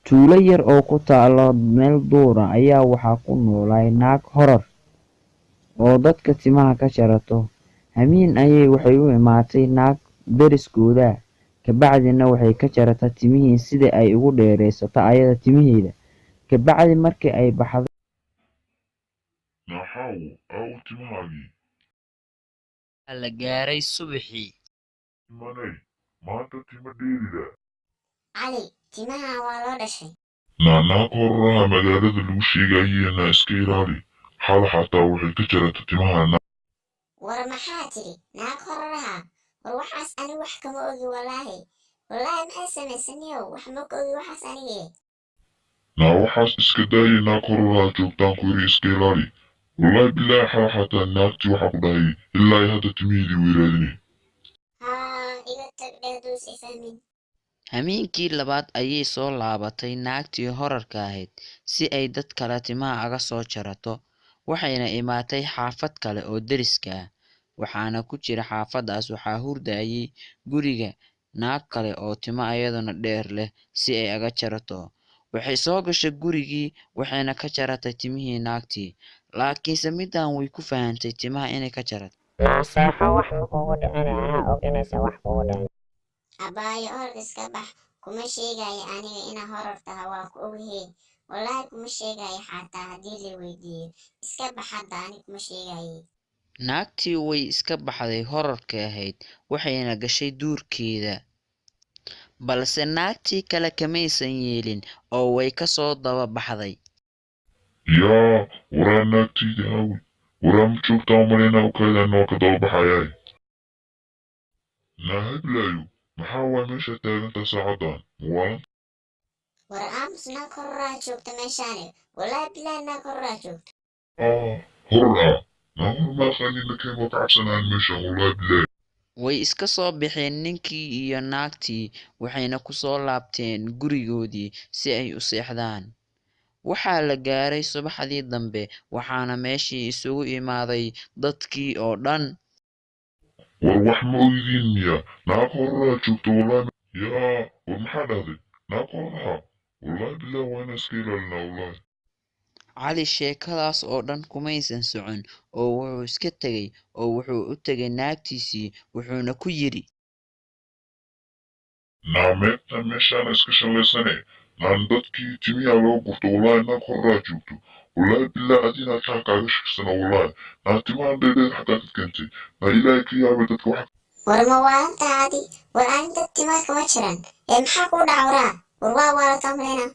tuulo yar oo ku taalo meel duura ayaa waxaa ku noolay naag horor oo dadka timaha ka jarato. Hamiin ayay waxay u imaatay naag deriskooda, kabacdina waxay ka jaratay timihii sida ay ugu dheeraysato ayada timaheeda. Kabacdi markii ay baxday naxaw aw timahaagii la gaaray subaxii. timanay maanta tima dheerida cali timaha waa loo dhashay. naag hororaha magaalada lagu sheegayeena iska ilaali xal xataa waxay ka jarata timaha war maxaa tidhi naag hororaha? war waxaas ani wax kama ogi walaahi maxay samaysaniyow wax ma ka ogi waxaas anige. waxaas iska daayay naag hororaha joogtaan ku yiri iska ilaali wallaahi bilaahi xal xataa naagtii waxaa ku dhahay ilaa hadda timihiidii weyraadinay haa iga tag dhehduusi fahmin. Hamiinkii labaad ayay soo laabatay naagtii horarka ahayd si ay dad kale timaha aga soo jarato. Waxayna imaatay xaafad kale oo deriska ah, waxaana ku jira xaafadaas waxaa hurdayay guriga naag kale oo timo ayaduna dheer leh si ay aga jarato. Waxay soo gashay gurigii waxayna ka jaratay timihii naagtii, laakiinse midaan way ku fahantay timaha inay ka jarato. abaayo orod iska bax kuma sheegayo aniga ina horor taha waa ku ogyahay wallaahi kuma sheegayo xataa haddii la weydiiyo iska bax hadda ani kuma sheegaye. Naagtii way iska baxday horarka ahayd waxayna gashay duurkeeda, balse naagtii kale kamaysan yeelin oo way ka soo daba baxday. yaa waraa naagtayda haawi waraa ma joogtaa umalaynaa ukaydaan waa ka daba baxayaay naahadlaayo maxaa waay meesha taagantaa saacadan muwaalan war aamus naag hororaa joogta meeshaani wallaahi bilaahi naag hororaa joogta. horor naahor maaqaanina keen waa ka cabsanaan meeshan wallaahi bilaahi Way iska soo baxeen ninkii iyo naagtii waxayna ku soo laabteen gurigoodii si ay u seexdaan. Waxaa la gaaray subaxdii dambe waxaana meeshii isugu imaaday dadkii oo dhan. war wax ma ogdiin miya naag hororaa joogta wallaahi yaa war maxaa dhahday naag hororaha wallaahi bilaahi waa inaan iska ilaalinaa wallaahi Cali sheekadaas oo dhan kumaysan socon oo wuxuu iska tegay oo wuxuu u tegay naagtiisii wuxuuna ku yidhi meegta meeshaana iska shallaysane naan dadkii timiyaa loo gurto wallaahi naag hororaa joogto wallaahi bilaahi adinaa kaa kaaga shaksana wallaahi naan timahan dheedheed xaggaa ka keentay naa ilaahay ka yaabay dadka waxa war ma waalantaa adi war ani dad timaa kama jiran maxaa kuu dhaca waraa war waa waalataa malayna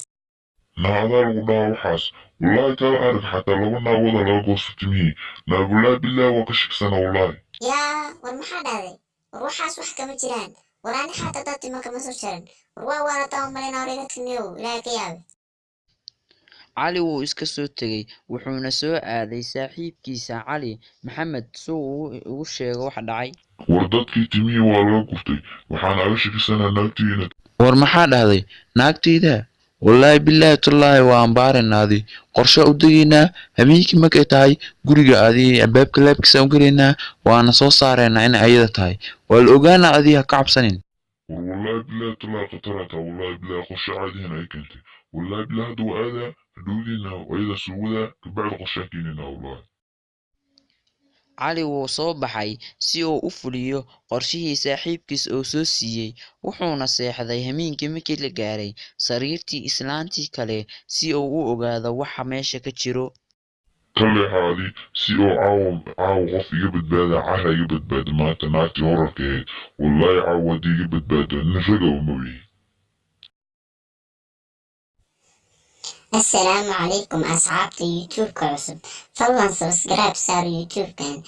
naa adaa lagu dhahaa waxaas wallaahi kaa arag xataa laba naagooda laga goosto timihii naa wallaahi bilaahi waa ka shaksana wallaahi yaa war maxaa dhahday war waxaas wax kama jiraan war ani xataa dad tima kama soo jaran war waa waalataa malayna war iga tagniyow ilaahay ka yaabe. Cali wuu iska soo tegay wuxuuna soo aaday saaxiibkiisa Cali Maxamed si uu ugu sheego wax dhacay. war dadkii timihii waa laga gurtay waxaan aga shakisanaa naagtiina war maxaa dhahday naagtayda wallaahi bilaahi tullaahi waa ambaarinaadii qorshe u degaynaa habeenkii markay tahay guriga adii albaabka laabkiisa u gelaynaa waana soo saaraynaa in ayada tahay waa la ogaanaa adii ha ka cabsanin war wallaahi bilaahi tullaahi khatarata wallaahi bilaahi qorshe caadihan ay keentay wallaahi bilaahi hadda waa aadaa hadhowdiina ayada suugadaa kabacdi qorshaan keeninaa wallaahi Cali wuu soo baxay si uu u fuliyo qorshihii saaxiibkiis oo soo siiyey, wuxuuna seexday habeenkii markii la gaaray sariirtii islaantii kale si uu u ogaado waxa meesha ka jiro. ka leexaadi si oo caawa qof iga badbaada cara iga badbaada maanta naagtii horarka ahayd wallaahi caawa haddii iga badbaado nin raga uma wihi السلام عليكم أصحاب اليوتيوب كعصب فضلا سبسكرايب صار يوتيوب كان